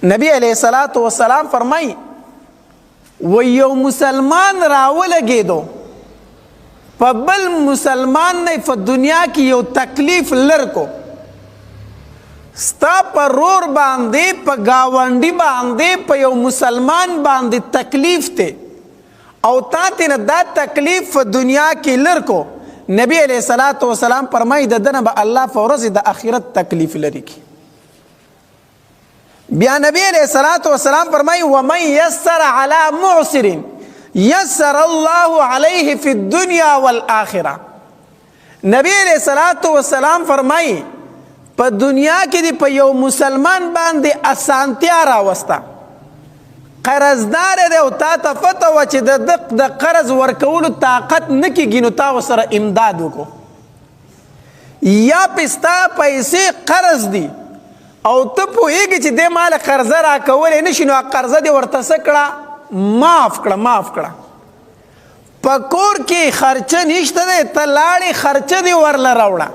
نبی علیہ الصلوۃ والسلام فرمای و یو مسلمان راولګېدو په بل مسلمان نه په دنیا کې یو تکلیف لرکو ستا په رور باندې په گاونډي باندې په یو مسلمان باندې تکلیف ته او تا ته نه دا تکلیف په دنیا کې لرکو نبی علیہ الصلوۃ والسلام فرمای د دنه به الله فورز د اخرت تکلیف لري کی بیا نبی علیہ الصلوۃ والسلام فرمای ومن یسر علی معسر یسر الله علیه فی الدنیا والآخرہ نبی علیہ الصلوۃ والسلام فرمای په دنیا کې دی په یو مسلمان باندې اسانتیا راوستا قرضدار دی او تا ته پته وه چې د قرض ورکولو طاقت نه کېږي نو تا ورسره امداد وکړو یا پستا پیسې قرض دي او ته پوهېږې چې دې ماله قرضه راکولی نه شي نو قرضه دې ورته څه کړه معاف کړه په کور کې خرچه نشته دی ته لاړې خرچه دې ورله راوړه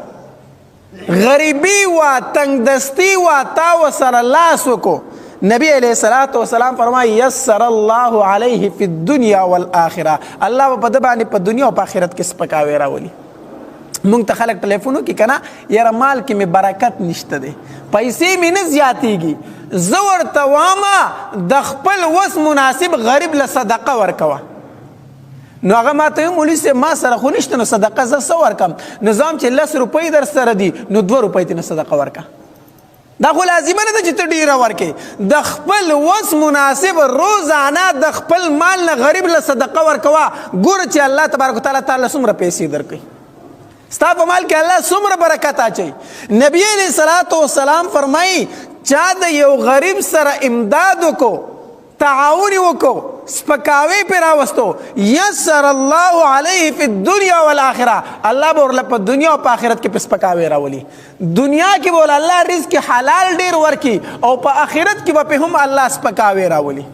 غریبي وه تنګدستي وه تا ورسره لاس وکړو نبی علیہ الصلوۃ والسلام فرمایي یسر الله علیه فی الدنیا والآخرہ الله په د باندې په دنیا او په آخرت کې سپکاوی راولي مونږ ته خلک ټلیفون وکړي که نه یاره مال کې مې برکت نشته دی پیسې مې نه زیاتېږي زه ورته وامه د خپل وس مناسب غریب له صدقه ورکوه نو هغه ماته وایي مولوي صاحب ما سره خو نشته نو صدقه زه څه ورکړم نظام چې 10 روپۍ در سره دي نو 2 روپۍ ترې نه صدقه ورکړه دا خو لازمه نه ده چې ته ډېره ورکړې د خپل وس مناسب روزانه د خپل مال نه غریب له صدقه ورکوه ګوره چې الله تبارک وتعالی تعالی څومره پیسې درکوي ستا په مال کې الله څومره برکت اچوي نبی علیہ الصلوۃ والسلام فرمایي چا د یو غریب سره امداد وکړو تعاون وکړو سپکاوی پې راوستو یسر الله علیه فی الدنیا والآخرہ الله به ورله په دنیا او په آخرت کې په سپکاوی راولي دنیا کې به ورله الله رزق حلال ډېر ورکړي او په آخرت کې به پې هم الله سپکاوی راولي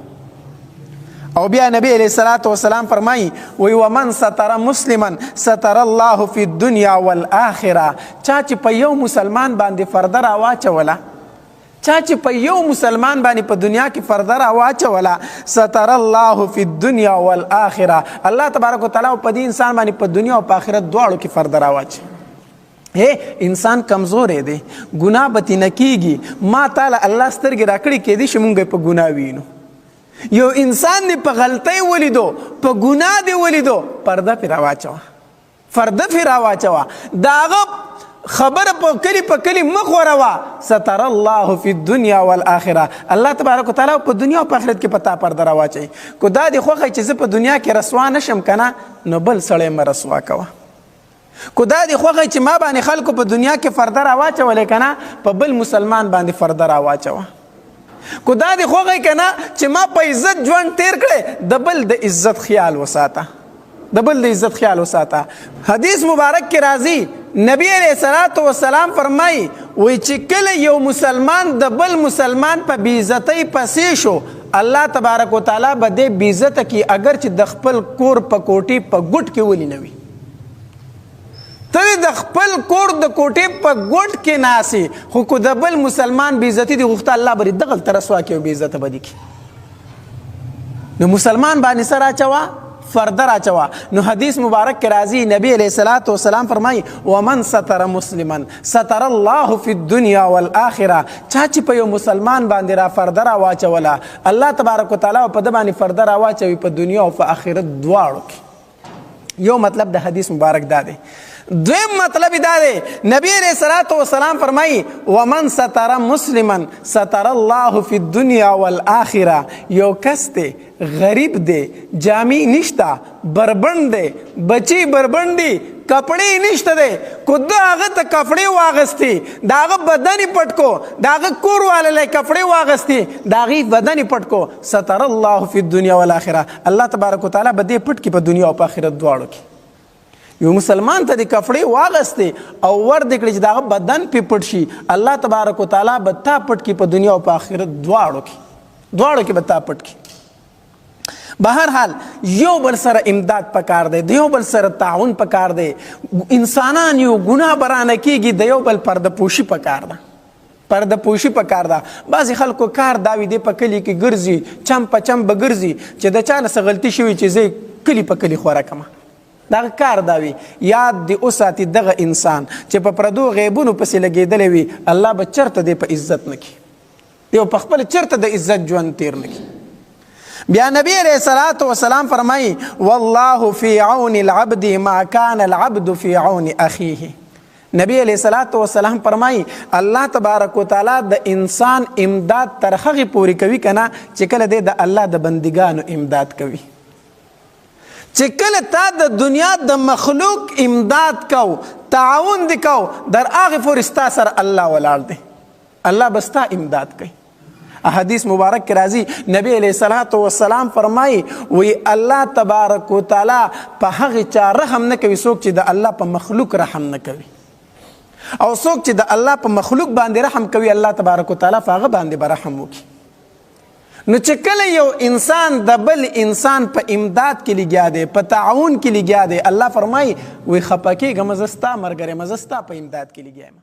او بیا نبی علیہ الصلوۃ والسلام فرمایي وی ومن ستر مسلما ستر الله فی الدنیا والآخرہ چا چې په یو مسلمان باندې فرده راواچوله چا چې په یو مسلمان باندې په دنیا کې فرده راواچوله ستر الله فی الدنیا والآخرہ الله تبارک وتعالی په دې انسان باندې په دنیا او په آخرت دواړو کې فرده راواچي انسان کمزوری دی ګناه به ترې نه کېږي ما تعالی الله سترګې راکړي کیدای شي مونږ په ګناه وینو یو انسان دی په غلطۍ ولیدو په ګناه دی ولیدو پرده پرې راواچوه د هغه خبر په کلی مخ وروا ستر الله فی الدنیا والآخرہ الله تبارک وتعالی په دنیا او په آخرت کې پتا پرده راواچي کو دا دی خوښه چې زه په دنیا کې رسوا نشم کنه نو بل سړی مې رسوا کوه کو دا دی خوښه چې ما باندې خلکو په دنیا کې فرده راواچولې کنه په بل مسلمان باندې فرده راواچوه کو دا دی خوښه کنه چې ما په عزت ژوند تیر کړی د بل د عزت خیال وساته حدیث مبارک کې راځي نبی علیہ الصلوۃ والسلام فرمای وی چې کله یو مسلمان د بل مسلمان په بیزتی پسې شو الله تبارک وتعالی به دې بیزته کې اگر چې د خپل کور په کوټې په ګوټ کې ولی نه وي ته د خپل کور د کوټې په ګوټ کې ناسي خو کو د بل مسلمان بیزتی دی غوښته الله به دغه ترسوا کې بیزته بدی کی نو مسلمان باندې سره اچوا فرده راچوا نو حدیث مبارک کې راځي نبی علیہ الصلوۃ والسلام فرمایي ومن ستر مسلما ستر الله فی الدنیا والآخرہ چا چې په یو مسلمان باندې را فرده راواچوله الله تبارک وتعالی په د باندې فرده راواچوي په دنیا او په آخرت دواړو کې یو مطلب د حدیث مبارک دا دی دویم مطلب دا دی نبی علیہ الصلوۃ والسلام فرمایي ومن ستر مسلما ستر الله فی الدنیا والآخرہ یو کس دی غریب دی جامی نشتا بربند دی بچی بربندی کپڑی نشته دی کو دا هغه ته کپڑی واغستی دا هغه بدن پټ کو دا هغه کور والے کپڑی واغستی دا هغه بدن پټ کو ستر الله فی الدنیا والآخرہ الله تبارک وتعالی به دې پټ کی په دنیا او په آخرت دواړو کې یو مسلمان ته د کپڑی واغستی او ور دې کړي چې دا هغه بدن پې پټ شي الله تبارک وتعالی به تا پټ کی په دنیا او په آخرت دواړو کې به تا پټ کی بہرحال یو بل سره امداد پکار دی یو بل سره تعاون پکار دی انسانان یو گناه برانه کیږي د یو بل پرده پوشی پکار ده پرده پوشي پکار ده. بعضې خلکو کار دا وي دی په کلي کې ګرځي چم په چم به ګرځي چې د چا نه څه غلطي شوي چې زه کلي په کلي خوره کړمه. دغه کار دا وي. یاد دې وساتي دغه انسان چې په پردو غیبونو پسې لګېدلی وي الله به چېرته دی په عزت نه کړي، دی په خپل چېرته د عزت ژوند تیر نه کړي. بیا نبی علیہ الصلوۃ والسلام فرمایي والله فی عون العبد ما کان العبد فی عون اخیه. نبی علیہ الصلوۃ والسلام فرمایي الله تبارک وتعالی د انسان امداد تر هغې پورې کوي که نه چې کله دی د الله د بندګانو امداد کوي. چې کله تا د دنیا د مخلوق امداد کو تعاون دی کو در هغې پورې ستا سره الله ولاړ دی، الله به ستا امداد کوي. حدیث مبارک کې راځي نبی علیہ الصلوۃ والسلام فرمایي وی الله تبارک وتعالی په هغې چا رحم نه کوي څوک چې د الله په مخلوق رحم نه کوي، او څوک چې د الله په مخلوق باندې رحم کوي الله تبارک وتعالی په هغه باندې به رحم وکړي. نو چې کله یو انسان د بل انسان په امداد کې لګیا دی، په تعاون کې لګیا دی، الله فرمایي وی خفه کېږه مه زه ستا ملګری یم، زه ستا په امداد کې لګیا یم.